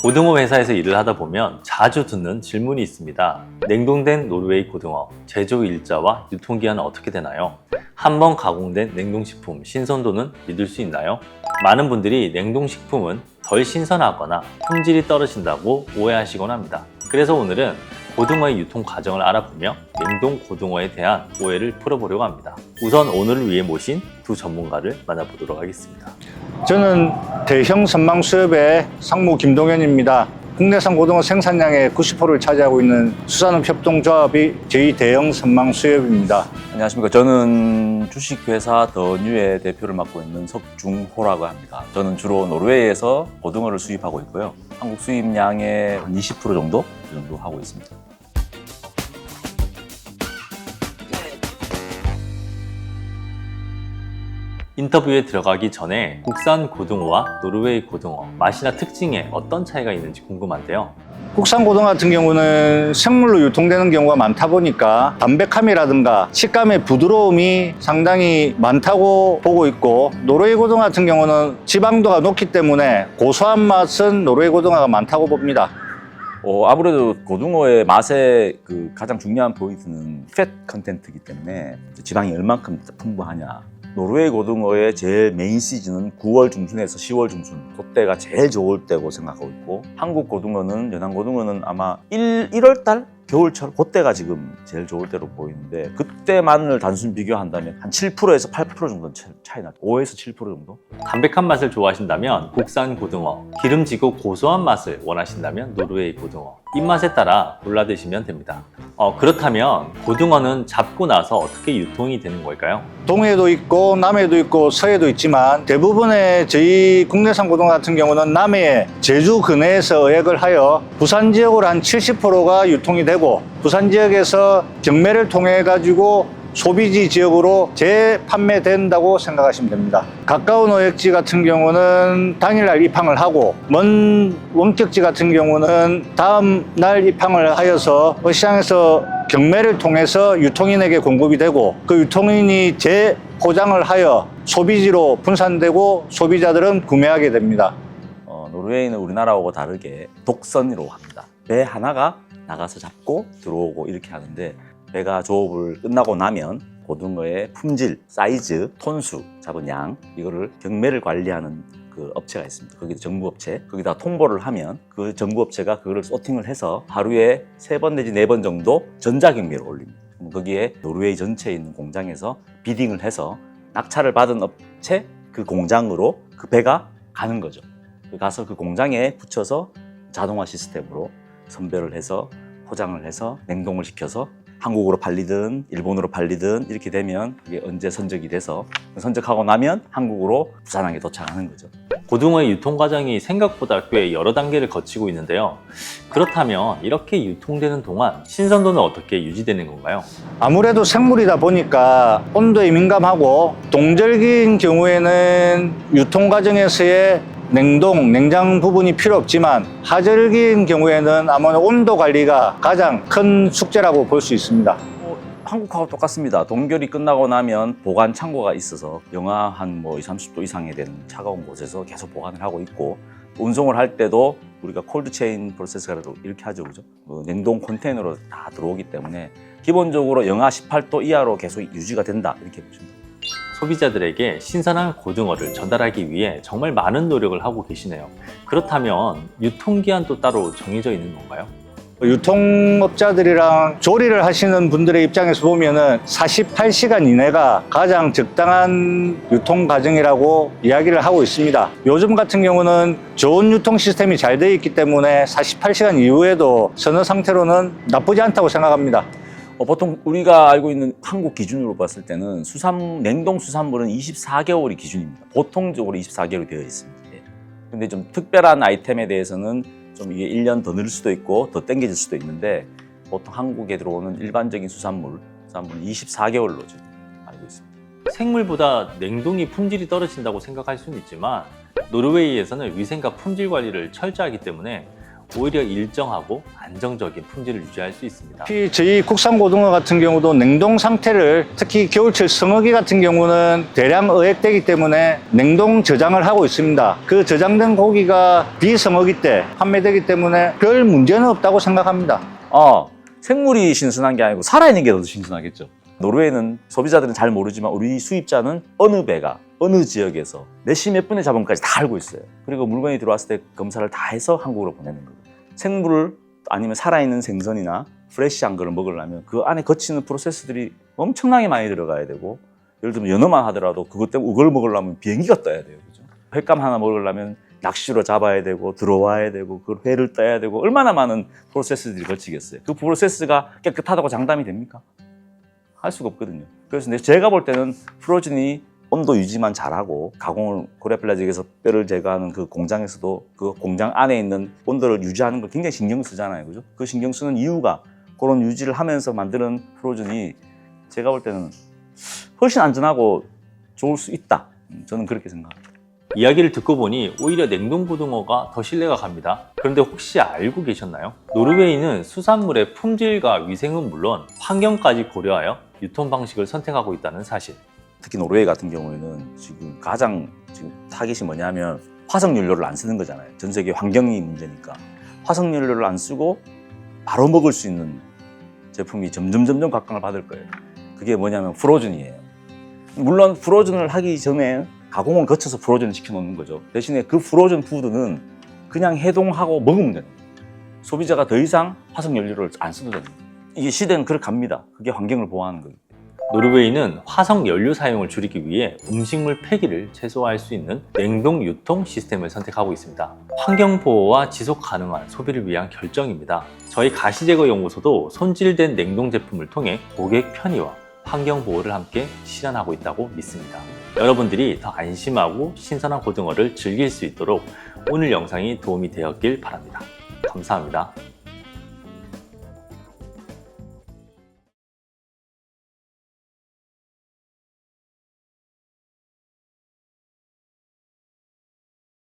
고등어 회사에서 일을 하다 보면 자주 듣는 질문이 있습니다. 냉동된 노르웨이 고등어, 제조 일자와 유통기한은 어떻게 되나요? 한번 가공된 냉동식품 신선도는 믿을 수 있나요? 많은 분들이 냉동식품은 덜 신선하거나 품질이 떨어진다고 오해하시곤 합니다. 그래서 오늘은 고등어의 유통 과정을 알아보며 냉동 고등어에 대한 오해를 풀어보려고 합니다. 우선 오늘을 위해 모신 두 전문가를 만나보도록 하겠습니다. 저는 대형 선망수협의 상무 김동현입니다. 국내산 고등어 생산량의 90%를 차지하고 있는 수산업협동조합이 제2대형 선망수협입니다. 안녕하십니까. 저는 주식회사 더뉴의 대표를 맡고 있는 석중호라고 합니다. 저는 주로 노르웨이에서 고등어를 수입하고 있고요. 한국 수입량의 한 20% 정도 하고 있습니다. 인터뷰에 들어가기 전에 국산 고등어와 노르웨이 고등어 맛이나 특징에 어떤 차이가 있는지 궁금한데요. 국산 고등어 같은 경우는 생물로 유통되는 경우가 많다 보니까 담백함이라든가 식감의 부드러움이 상당히 많다고 보고 있고, 노르웨이 고등어 같은 경우는 지방도가 높기 때문에 고소한 맛은 노르웨이 고등어가 많다고 봅니다. 아무래도 고등어의 맛의 가장 중요한 포인트는 팻 컨텐트이기 때문에 지방이 얼만큼 풍부하냐. 노르웨이 고등어의 제일 메인 시즌은 9월 중순에서 10월 중순, 그때가 제일 좋을 때고 생각하고 있고, 한국 고등어는, 연안 고등어는 아마 1월 달? 겨울철? 그때가 지금 제일 좋을 때로 보이는데, 그때만을 단순 비교한다면 한 7%에서 8% 정도 차이 나죠. 5에서 7% 정도? 담백한 맛을 좋아하신다면 국산 고등어, 기름지고 고소한 맛을 원하신다면 노르웨이 고등어, 입맛에 따라 골라 드시면 됩니다. 그렇다면 고등어는 잡고 나서 어떻게 유통이 되는 걸까요? 동해도 있고 남해도 있고 서해도 있지만, 대부분의 저희 국내산 고등어 같은 경우는 남해의 제주 근해에서 어획을 하여 부산 지역으로 한 70%가 유통이 되고, 부산 지역에서 경매를 통해 가지고 소비지 지역으로 재판매된다고 생각하시면 됩니다. 가까운 어획지 같은 경우는 당일날 입항을 하고, 먼 원격지 같은 경우는 다음 날 입항을 하여서 시장에서 경매를 통해서 유통인에게 공급이 되고, 그 유통인이 재포장을 하여 소비지로 분산되고 소비자들은 구매하게 됩니다. 노르웨이는 우리나라하고 다르게 독선으로 합니다. 배 하나가 나가서 잡고 들어오고 이렇게 하는데, 배가 조업을 끝나고 나면 고등어의 품질, 사이즈, 톤수, 잡은 양, 이거를 경매를 관리하는 그 업체가 있습니다. 거기도 정부업체. 거기다 통보를 하면 그 정부업체가 그거를 소팅을 해서 하루에 3번 내지 4번 정도 전자경매를 올립니다. 거기에 노르웨이 전체에 있는 공장에서 비딩을 해서 낙찰을 받은 업체 그 공장으로 그 배가 가는 거죠. 가서 그 공장에 붙여서 자동화 시스템으로 선별을 해서 포장을 해서 냉동을 시켜서 한국으로 팔리든 일본으로 팔리든 이렇게 되면 그게 언제 선적이 돼서 선적하고 나면 한국으로 부산항에 도착하는 거죠. 고등어의 유통 과정이 생각보다 꽤 여러 단계를 거치고 있는데요. 그렇다면 이렇게 유통되는 동안 신선도는 어떻게 유지되는 건가요? 아무래도 생물이다 보니까 온도에 민감하고, 동절기인 경우에는 유통 과정에서의 냉장 부분이 필요 없지만, 하절기인 경우에는 아마 온도 관리가 가장 큰 숙제라고 볼 수 있습니다. 한국하고 똑같습니다. 동결이 끝나고 나면 보관 창고가 있어서 영하 한 20-30도 이상에 되는 차가운 곳에서 계속 보관을 하고 있고, 운송을 할 때도 우리가 콜드체인 프로세스라고 이렇게 하죠, 그죠? 냉동 컨테이너로 다 들어오기 때문에 기본적으로 영하 18도 이하로 계속 유지가 된다, 이렇게 보시면 됩니다. 소비자들에게 신선한 고등어를 전달하기 위해 정말 많은 노력을 하고 계시네요. 그렇다면 유통기한도 따로 정해져 있는 건가요? 유통업자들이랑 조리를 하시는 분들의 입장에서 보면은 48시간 이내가 가장 적당한 유통 과정이라고 이야기를 하고 있습니다. 요즘 같은 경우는 좋은 유통 시스템이 잘 되어 있기 때문에 48시간 이후에도 선어 상태로는 나쁘지 않다고 생각합니다. 보통 우리가 알고 있는 한국 기준으로 봤을 때는 냉동 수산물은 24개월이 기준입니다. 보통적으로 24개월이 되어 있습니다. 근데 좀 특별한 아이템에 대해서는 좀 이게 1년 더 늘 수도 있고 더 땡겨질 수도 있는데, 보통 한국에 들어오는 일반적인 수산물은 24개월로 지금 알고 있습니다. 생물보다 냉동이 품질이 떨어진다고 생각할 수는 있지만, 노르웨이에서는 위생과 품질 관리를 철저하기 때문에 오히려 일정하고 안정적인 품질을 유지할 수 있습니다. 특히 저희 국산 고등어 같은 경우도 냉동 상태를 특히 겨울철 성어기 같은 경우는 대량 어획되기 때문에 냉동 저장을 하고 있습니다. 그 저장된 고기가 비성어기 때 판매되기 때문에 별 문제는 없다고 생각합니다. 생물이 신선한 게 아니고 살아있는 게 더 신선하겠죠. 노르웨이는 소비자들은 잘 모르지만 우리 수입자는 어느 배가 어느 지역에서 몇 시 몇 분에 잡은까지 다 알고 있어요. 그리고 물건이 들어왔을 때 검사를 다 해서 한국으로 보내는 거예요. 생물을 아니면 살아있는 생선이나 프레시한 거를 먹으려면 그 안에 거치는 프로세스들이 엄청나게 많이 들어가야 되고, 예를 들면 연어만 하더라도 그것 때문에 그걸 먹으려면 비행기가 떠야 돼요. 그죠? 횟감 하나 먹으려면 낚시로 잡아야 되고 들어와야 되고 그 회를 떠야 되고 얼마나 많은 프로세스들이 거치겠어요. 그 프로세스가 깨끗하다고 장담이 됩니까? 할 수가 없거든요. 그래서 제가 볼 때는 프로즌이 온도 유지만 잘하고 가공을 코리아필라직에서 뼈를 제거하는 그 공장에서도 그 공장 안에 있는 온도를 유지하는 걸 굉장히 신경 쓰잖아요. 그죠? 그 신경 쓰는 이유가 그런 유지를 하면서 만드는 프로즌이 제가 볼 때는 훨씬 안전하고 좋을 수 있다. 저는 그렇게 생각합니다. 이야기를 듣고 보니 오히려 냉동 고등어가 더 신뢰가 갑니다. 그런데 혹시 알고 계셨나요? 노르웨이는 수산물의 품질과 위생은 물론 환경까지 고려하여 유통 방식을 선택하고 있다는 사실. 특히 노르웨이 같은 경우에는 지금 가장 타깃이 뭐냐면 화석연료를 안 쓰는 거잖아요. 전 세계 환경이 문제니까. 화석연료를 안 쓰고 바로 먹을 수 있는 제품이 점점 각광을 받을 거예요. 그게 뭐냐면 프로즌이에요. 물론 프로즌을 하기 전에 가공을 거쳐서 프로즌을 시켜놓는 거죠. 대신에 그 프로즌 푸드는 그냥 해동하고 먹으면 되는 거예요. 소비자가 더 이상 화석연료를 안 써도 되는 거예요. 이게 시대는 그렇게 갑니다. 그게 환경을 보호하는 거예요. 노르웨이는 화석 연료 사용을 줄이기 위해 음식물 폐기를 최소화할 수 있는 냉동 유통 시스템을 선택하고 있습니다. 환경 보호와 지속 가능한 소비를 위한 결정입니다. 저희 가시제거 연구소도 손질된 냉동 제품을 통해 고객 편의와 환경 보호를 함께 실현하고 있다고 믿습니다. 여러분들이 더 안심하고 신선한 고등어를 즐길 수 있도록 오늘 영상이 도움이 되었길 바랍니다. 감사합니다.